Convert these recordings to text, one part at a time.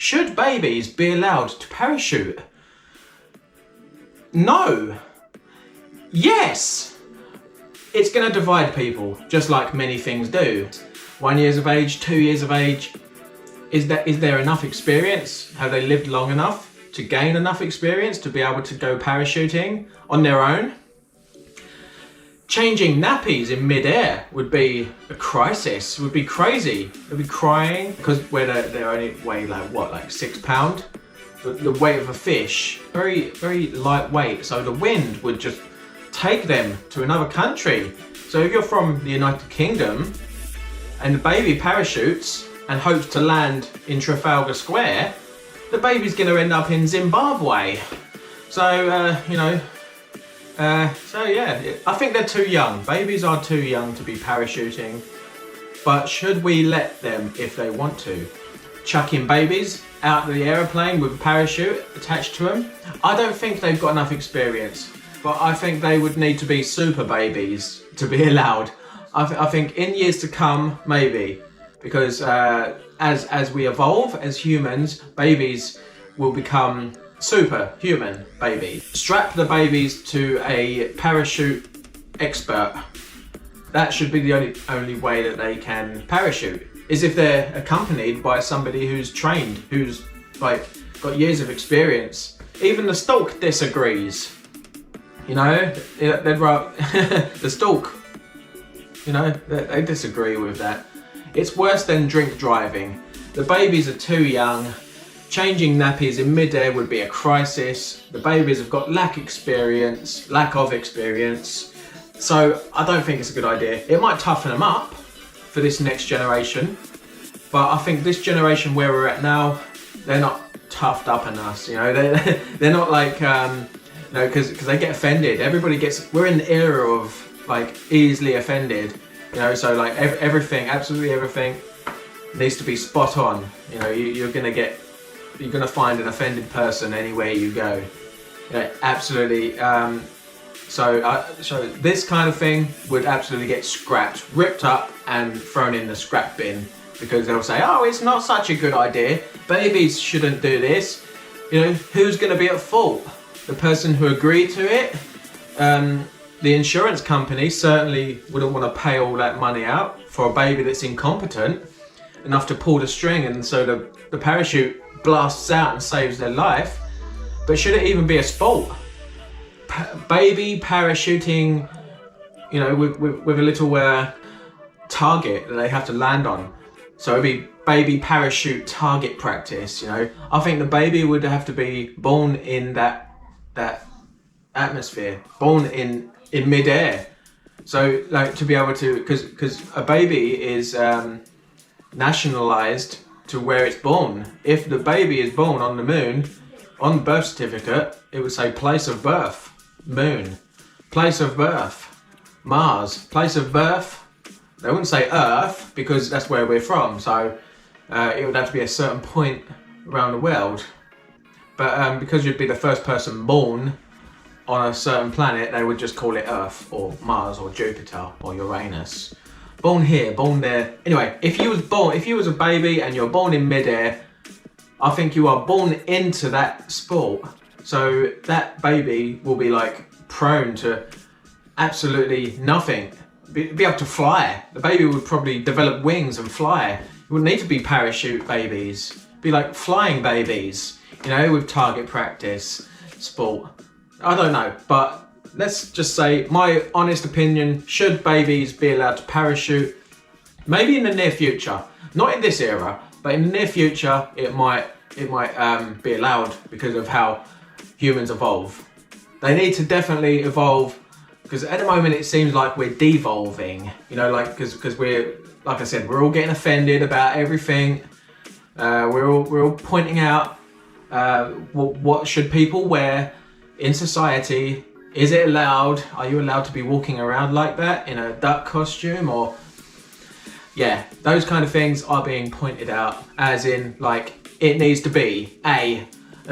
Should babies be allowed to parachute? No. Yes. It's going to divide people, just like many things do. 1 year of age, 2 years of age. Is there enough experience? Have they lived long enough to gain enough experience to be able to go parachuting on their own? Changing nappies in mid-air would be a crisis, would be crazy. They'd be crying because they're only weigh like 6 pounds. The weight of a fish, very, very lightweight. So the wind would just take them to another country. So if you're from the United Kingdom and the baby parachutes and hopes to land in Trafalgar Square, the baby's going to end up in Zimbabwe. So, so yeah, I think they're too young. Babies are too young to be parachuting. But should we let them if they want to? Chucking babies out of the aeroplane with a parachute attached to them? I don't think they've got enough experience. But I think they would need to be super babies to be allowed. I think in years to come, maybe. Because as we evolve as humans, babies will become superhuman babies. Strap the babies to a parachute expert. That should be the only way that they can parachute, is if they're accompanied by somebody who's trained, who's like got years of experience. Even the stork disagrees. You know, they'd rather the stork. You know, they disagree with that. It's worse than drink driving. The babies are too young. Changing nappies in mid-air would be a crisis. The babies have got lack of experience. So I don't think it's a good idea. It might toughen them up for this next generation. But I think this generation where we're at now, they're not toughed up on us. You know, they're not like, because they get offended. We're in the era of like easily offended. You know, so like absolutely everything needs to be spot on. You know, you're gonna find an offended person anywhere you go. You know, absolutely. So this kind of thing would absolutely get scrapped, ripped up, and thrown in the scrap bin because they'll say, "Oh, it's not such a good idea. Babies shouldn't do this." You know, who's gonna be at fault? The person who agreed to it. The insurance company certainly wouldn't want to pay all that money out for a baby that's incompetent enough to pull the string, and so the parachute blasts out and saves their life. But should it even be a sport? Baby parachuting, you know, with a little target that they have to land on. So it'd be baby parachute target practice, you know. I think the baby would have to be born in that atmosphere, born in mid-air. So like to be able to, because a baby is nationalized to where it's born. If the baby is born on the moon, on the birth certificate, it would say place of birth, moon. Place of birth, Mars. Place of birth, they wouldn't say Earth because that's where we're from. So it would have to be a certain point around the world. But because you'd be the first person born on a certain planet, they would just call it Earth or Mars or Jupiter or Uranus. Born here, born there. Anyway, if you was a baby and you're born in midair, I think you are born into that sport. So that baby will be like prone to absolutely nothing. Be able to fly. The baby would probably develop wings and fly. It wouldn't need to be parachute babies. Be like flying babies, you know, with target practice, sport. I don't know, but let's just say my honest opinion, should babies be allowed to parachute? Maybe in the near future, not in this era, but in the near future, it might be allowed because of how humans evolve. They need to definitely evolve, because at the moment it seems like we're devolving, you know, like because we're, like I said, we're all getting offended about everything. We're all pointing out what should people wear in society. Is it allowed? Are you allowed to be walking around like that in a duck costume? Or yeah, those kind of things are being pointed out, as in like it needs to be an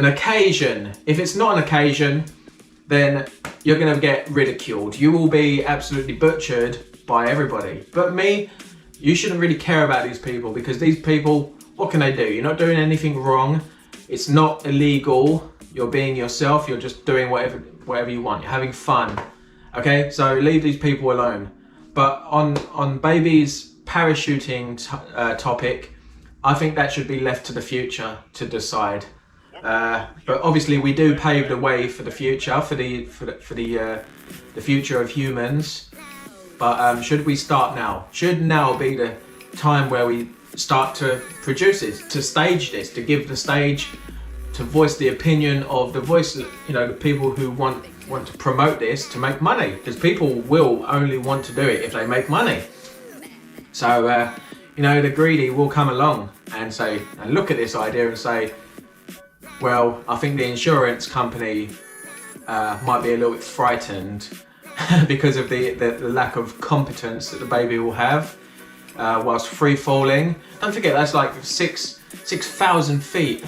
occasion. If it's not an occasion, then you're going to get ridiculed. You will be absolutely butchered by everybody. But me, you shouldn't really care about these people, because these people what can they do? You're not doing anything wrong. It's not illegal. You're being yourself. You're just doing whatever you want. You're having fun. Okay, so leave these people alone. But on babies parachuting topic, I think that should be left to the future to decide. But obviously we do pave the way for the future, for the future of humans. But should we start now? Should now be the time where we start to produce this, to stage this, to give the stage, to voice the opinion of the voice, the people who want to promote this to make money, because people will only want to do it if they make money. So the greedy will come along and look at this idea and say, well, I think the insurance company might be a little bit frightened because of the lack of competence that the baby will have whilst free falling. Don't forget, that's like 6,000 feet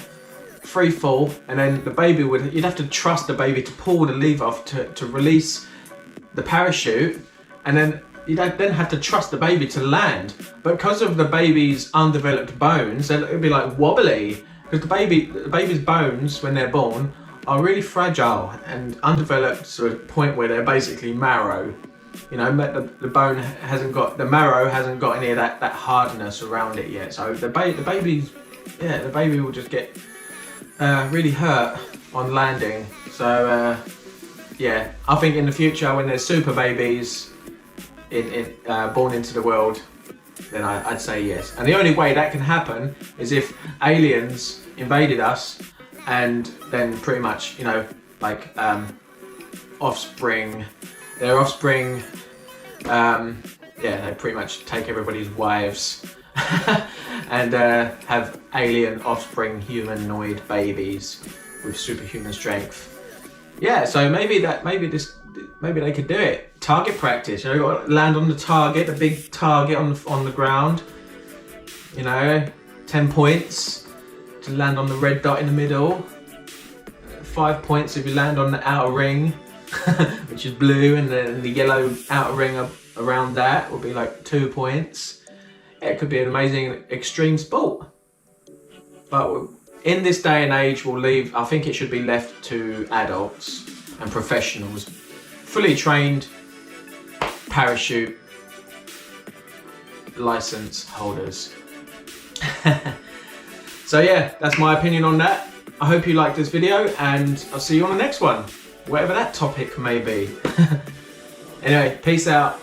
free fall, and then the baby you'd have to trust the baby to pull the lever off to release the parachute, and then you'd then have to trust the baby to land. But because of the baby's undeveloped bones, it'd be like wobbly, because the baby's bones when they're born are really fragile and undeveloped to a point where they're basically marrow. The bone hasn't got, the marrow hasn't got any of that hardness around it yet. So the baby will just get really hurt on landing. So I think in the future, when there's super babies born into the world, then I'd say yes. And the only way that can happen is if aliens invaded us, and then pretty much, their offspring, they pretty much take everybody's wives and have alien offspring humanoid babies with superhuman strength. Yeah, so maybe they could do it. Target practice, you got to land on the target, the big target on the ground. 10 points to land on the red dot in the middle. 5 points if you land on the outer ring, which is blue, and then the yellow outer ring around that will be like 2 points. Yeah, it could be an amazing extreme sport. But in this day and age, I think it should be left to adults and professionals, fully trained parachute license holders. So yeah, that's my opinion on that. I hope you liked this video, and I'll see you on the next one, whatever that topic may be. Anyway, peace out.